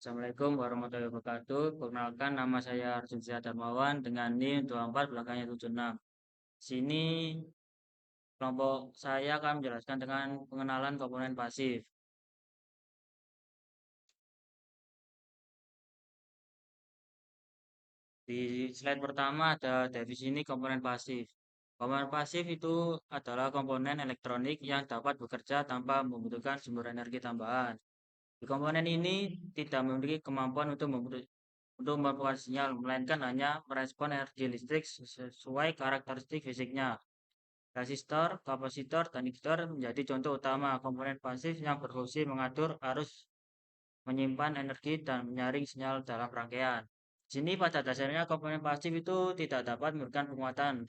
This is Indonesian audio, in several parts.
Assalamualaikum warahmatullahi wabarakatuh. Perkenalkan nama saya Arjun Darmawan dengan NIM 24 belakangnya 76. Sini kelompok saya akan menjelaskan dengan pengenalan komponen pasif. Di slide pertama ada definisi komponen pasif. Komponen pasif itu adalah komponen elektronik yang dapat bekerja tanpa membutuhkan sumber energi tambahan. Di komponen ini tidak memiliki kemampuan untuk memperoleh sinyal, melainkan hanya merespon energi listrik sesuai karakteristik fisiknya. Resistor, kapasitor, dan induktor menjadi contoh utama komponen pasif yang berfungsi mengatur arus, menyimpan energi, dan menyaring sinyal dalam rangkaian. Sini pada dasarnya komponen pasif itu tidak dapat memberikan penguatan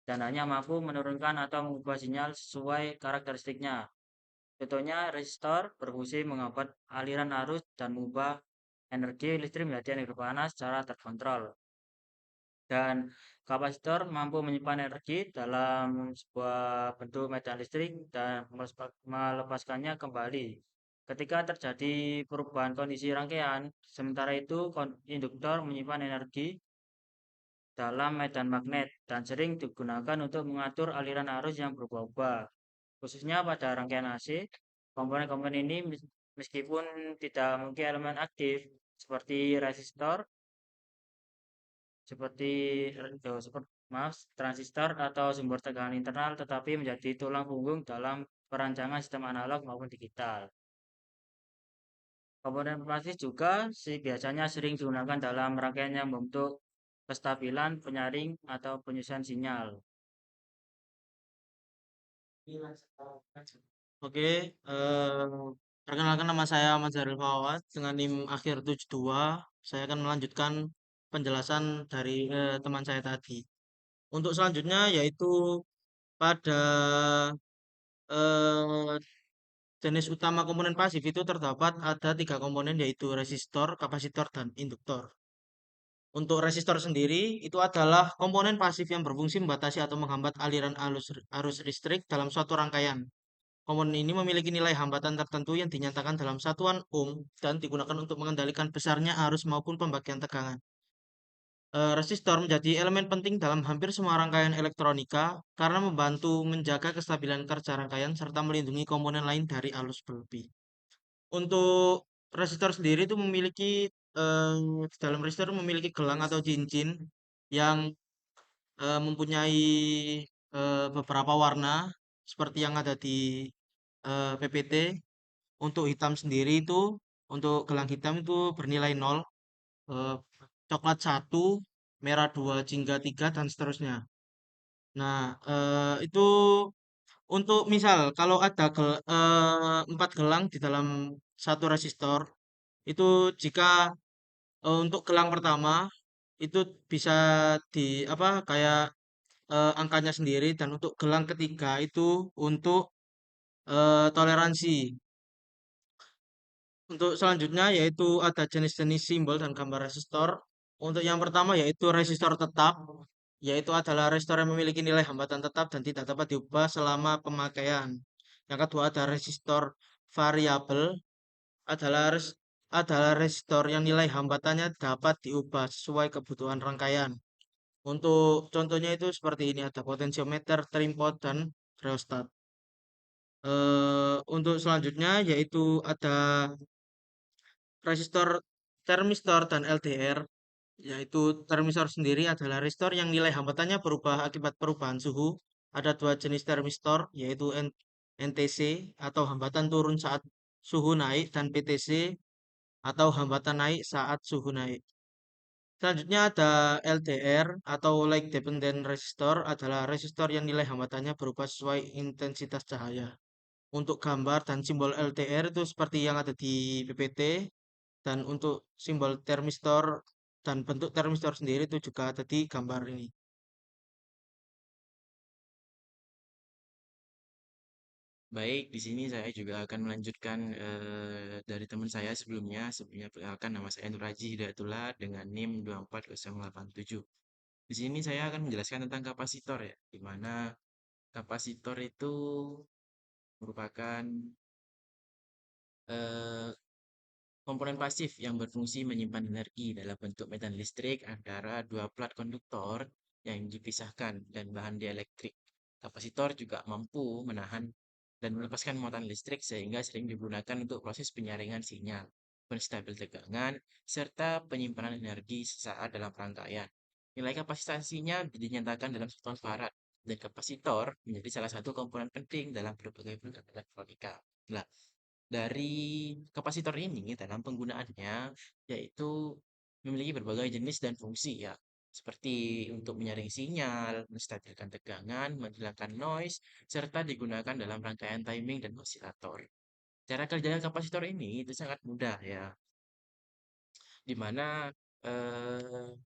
dan hanya mampu menurunkan atau mengubah sinyal sesuai karakteristiknya. Contohnya, resistor berfungsi menghambat aliran arus dan mengubah energi listrik menjadi energi panas secara terkontrol. Dan kapasitor mampu menyimpan energi dalam sebuah bentuk medan listrik dan melepaskannya kembali ketika terjadi perubahan kondisi rangkaian. Sementara itu, induktor menyimpan energi dalam medan magnet dan sering digunakan untuk mengatur aliran arus yang berubah-ubah. Khususnya pada rangkaian AC, komponen-komponen ini meskipun tidak memiliki elemen aktif seperti resistor, seperti transistor atau sumber tegangan internal, tetapi menjadi tulang punggung dalam perancangan sistem analog maupun digital. Komponen plastik juga biasanya sering digunakan dalam rangkaian yang membentuk kestabilan penyaring atau penyusuan sinyal. Oke, perkenalkan nama saya Ahmad Zaril Fawad dengan NIM akhir 72. Saya akan melanjutkan penjelasan dari teman saya tadi. Untuk selanjutnya yaitu pada eh, jenis utama komponen pasif itu terdapat ada tiga komponen yaitu resistor, kapasitor, dan induktor. Untuk resistor sendiri itu adalah komponen pasif yang berfungsi membatasi atau menghambat aliran arus listrik dalam suatu rangkaian. Komponen ini memiliki nilai hambatan tertentu yang dinyatakan dalam satuan ohm dan digunakan untuk mengendalikan besarnya arus maupun pembagian tegangan. Resistor menjadi elemen penting dalam hampir semua rangkaian elektronika karena membantu menjaga kestabilan kerja rangkaian serta melindungi komponen lain dari arus berlebih. Untuk resistor sendiri itu memiliki di dalam resistor memiliki gelang atau cincin yang mempunyai beberapa warna seperti yang ada di PPT. Untuk hitam sendiri itu, untuk gelang hitam itu bernilai 0, eh, coklat 1, merah 2, jingga 3, dan seterusnya. Nah, itu untuk misal kalau ada 4 gelang di dalam satu resistor, itu jika untuk gelang pertama itu bisa di apa kayak angkanya sendiri dan untuk gelang ketiga itu untuk toleransi. Untuk selanjutnya yaitu ada jenis-jenis simbol dan gambar resistor. Untuk yang pertama yaitu resistor tetap, yaitu adalah resistor yang memiliki nilai hambatan tetap dan tidak dapat diubah selama pemakaian. Yang kedua ada resistor variabel, adalah adalah resistor yang nilai hambatannya dapat diubah sesuai kebutuhan rangkaian. Untuk contohnya itu seperti ini ada potensiometer, trim pot, dan rheostat. Untuk selanjutnya yaitu ada resistor termistor dan LDR, yaitu termistor sendiri adalah resistor yang nilai hambatannya berubah akibat perubahan suhu. Ada dua jenis termistor, yaitu NTC atau hambatan turun saat suhu naik dan PTC atau hambatan naik saat suhu naik. Selanjutnya ada LDR atau Light Dependent Resistor adalah resistor yang nilai hambatannya berubah sesuai intensitas cahaya. Untuk gambar dan simbol LDR itu seperti yang ada di PPT. Dan untuk simbol termistor dan bentuk termistor sendiri itu juga ada di gambar ini. Baik, di sini saya juga akan melanjutkan dari teman saya sebelumnya. Sebelumnya perkenalkan nama saya Nur Haji Hidayatullah dengan NIM 24087. Di sini saya akan menjelaskan tentang kapasitor ya, di mana kapasitor itu merupakan Komponen pasif yang berfungsi menyimpan energi dalam bentuk medan listrik antara dua plat konduktor yang dipisahkan dan bahan dielektrik. Kapasitor juga mampu menahan dan melepaskan muatan listrik sehingga sering digunakan untuk proses penyaringan sinyal, penstabil tegangan, serta penyimpanan energi sesaat dalam rangkaian. Nilai kapasitansinya dinyatakan dalam satuan farad, dan kapasitor menjadi salah satu komponen penting dalam berbagai perangkat elektronika. Nah, dari kapasitor ini dalam penggunaannya yaitu memiliki berbagai jenis dan fungsi ya, seperti untuk menyaring sinyal, menstabilkan tegangan, menghilangkan noise, serta digunakan dalam rangkaian timing dan osilator. Cara kerja kapasitor ini itu sangat mudah ya, di mana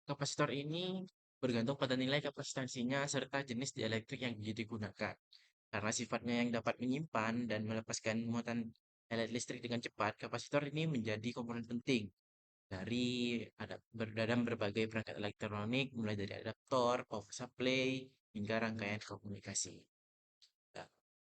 kapasitor ini bergantung pada nilai kapasitansinya serta jenis dielektrik yang digunakan. Karena sifatnya yang dapat menyimpan dan melepaskan muatan listrik dengan cepat, kapasitor ini menjadi komponen penting dari dalam berbagai perangkat elektronik, mulai dari adaptor, power supply, hingga rangkaian komunikasi. Nah,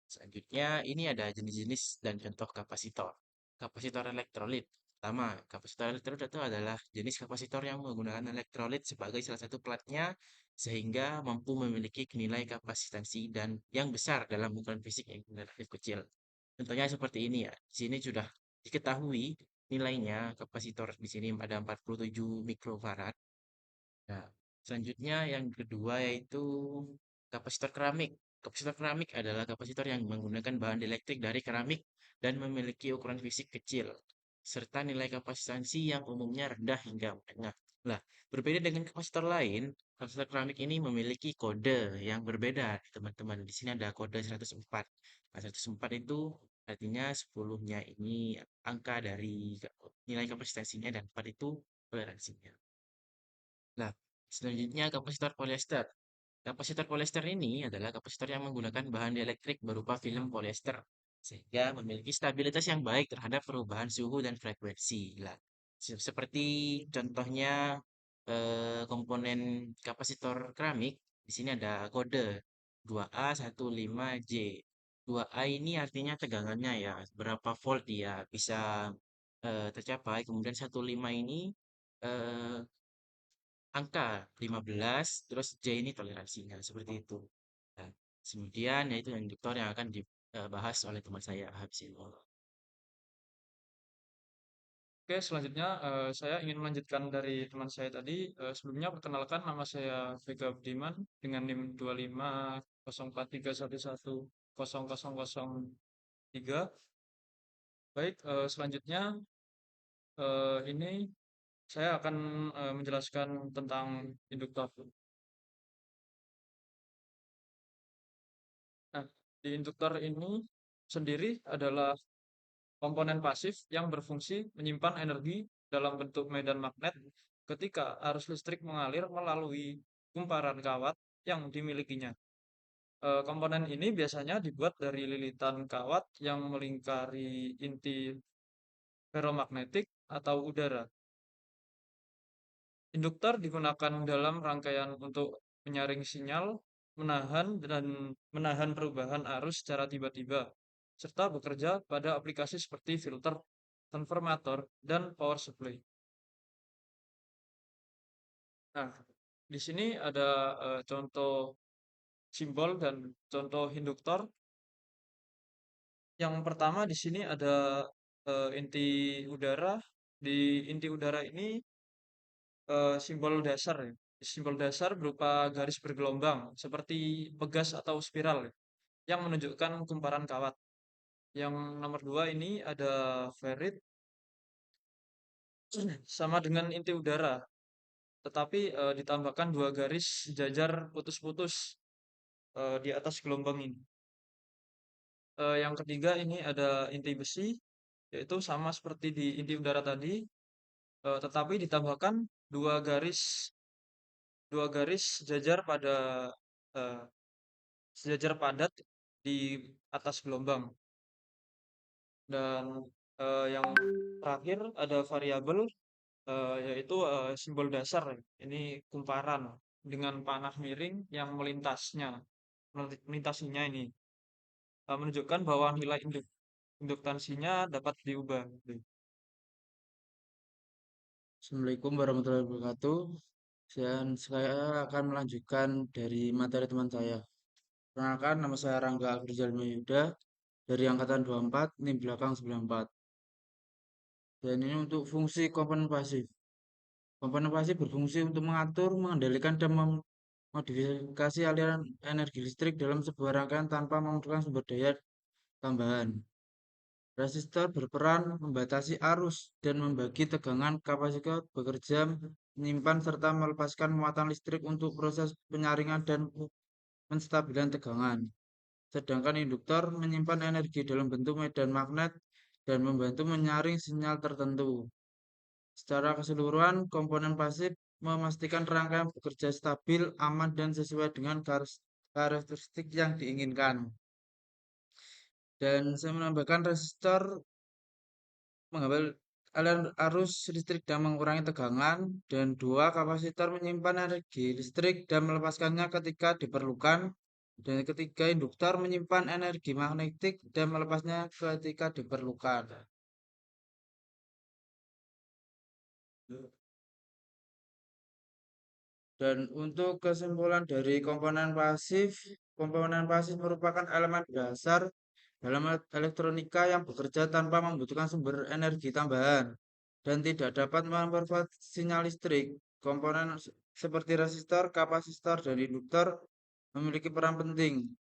selanjutnya, ini ada jenis-jenis dan contoh kapasitor. Kapasitor elektrolit. Pertama, kapasitor elektrolit itu adalah jenis kapasitor yang menggunakan elektrolit sebagai salah satu platnya sehingga mampu memiliki nilai kapasitansi dan yang besar dalam ukuran fisik yang relatif kecil. Contohnya seperti ini ya. Di sini sudah diketahui nilainya kapasitor di sini ada 47 mikrofarad. Nah, selanjutnya yang kedua yaitu kapasitor keramik. Kapasitor keramik adalah kapasitor yang menggunakan bahan elektrik dari keramik dan memiliki ukuran fisik kecil, serta nilai kapasitansi yang umumnya rendah hingga menengah. Nah, berbeda dengan kapasitor lain, kapasitor keramik ini memiliki kode yang berbeda, teman-teman. Di sini ada kode 104. Nah, 104 itu artinya 10-nya ini angka dari nilai kapasitansinya dan 4 itu toleransinya. Nah, selanjutnya kapasitor polyester. Kapasitor polyester ini adalah kapasitor yang menggunakan bahan dielektrik berupa film polyester, sehingga memiliki stabilitas yang baik terhadap perubahan suhu dan frekuensi. Lah, seperti contohnya komponen kapasitor keramik, di sini ada kode 2A15J. 2A ini artinya tegangannya ya, berapa volt dia bisa tercapai. Kemudian 15 ini eh, angka 15, terus J ini toleransinya, seperti itu. Nah, kemudian yaitu yang induktor yang akan dibahas oleh teman saya habis ini. Oke, selanjutnya saya ingin melanjutkan dari teman saya tadi. Sebelumnya perkenalkan, nama saya Vega Budiman dengan NIM 250431100003. Baik, selanjutnya ini saya akan menjelaskan tentang induktor. Nah, di induktor ini sendiri adalah komponen pasif yang berfungsi menyimpan energi dalam bentuk medan magnet ketika arus listrik mengalir melalui kumparan kawat yang dimilikinya. Komponen ini biasanya dibuat dari lilitan kawat yang melingkari inti ferromagnetik atau udara. Induktor digunakan dalam rangkaian untuk menyaring sinyal, menahan perubahan arus secara tiba-tiba, serta bekerja pada aplikasi seperti filter, transformator, dan power supply. Nah, di sini ada contoh simbol dan contoh induktor. Yang pertama di sini ada inti udara. Di inti udara ini simbol dasar ya. Simbol dasar berupa garis bergelombang seperti pegas atau spiral ya, yang menunjukkan kumparan kawat. Yang nomor dua ini ada ferrit sama dengan inti udara, tetapi ditambahkan dua garis jajar putus-putus di atas gelombang ini. Yang ketiga ini ada inti besi, yaitu sama seperti di inti udara tadi, tetapi ditambahkan dua garis dua garis sejajar pada eh, sejajar padat di atas gelombang. Dan yang terakhir ada variabel yaitu simbol dasar. Ini kumparan dengan panah miring yang melintasinya ini menunjukkan bahwa nilai induktansinya dapat diubah. Assalamualaikum warahmatullahi wabarakatuh. Dan saya akan melanjutkan dari materi teman saya. Perkenalkan, nama saya Rangga Afrizal Yuda dari angkatan 24, NIM belakang 94. Dan ini untuk fungsi komponen pasif. Komponen pasif berfungsi untuk mengatur, mengendalikan, dan memodifikasi aliran energi listrik dalam sebuah rangkaian tanpa membutuhkan sumber daya tambahan. Resistor berperan membatasi arus dan membagi tegangan. Kapasitor bekerja menyimpan serta melepaskan muatan listrik untuk proses penyaringan dan penstabilan tegangan. Sedangkan induktor menyimpan energi dalam bentuk medan magnet dan membantu menyaring sinyal tertentu. Secara keseluruhan, komponen pasif memastikan rangkaian bekerja stabil, aman, dan sesuai dengan karakteristik yang diinginkan. Dan saya menambahkan resistor mengambil aliran arus listrik dan mengurangi tegangan, dan dua kapasitor menyimpan energi listrik dan melepaskannya ketika diperlukan, dan ketiga induktor menyimpan energi magnetik dan melepasnya ketika diperlukan. Dan untuk kesimpulan dari komponen pasif merupakan elemen dasar dalam elektronika yang bekerja tanpa membutuhkan sumber energi tambahan dan tidak dapat memperkuat sinyal listrik. Komponen seperti resistor, kapasitor, dan induktor memiliki peran penting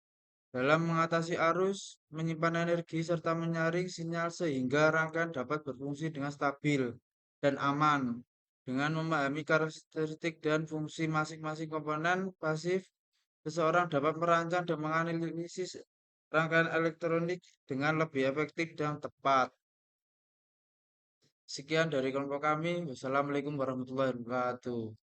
dalam mengatasi arus, menyimpan energi, serta menyaring sinyal sehingga rangkaian dapat berfungsi dengan stabil dan aman. Dengan memahami karakteristik dan fungsi masing-masing komponen pasif, seseorang dapat merancang dan menganalisis rangkaian elektronik dengan lebih efektif dan tepat. Sekian dari kelompok kami. Wassalamualaikum warahmatullahi wabarakatuh.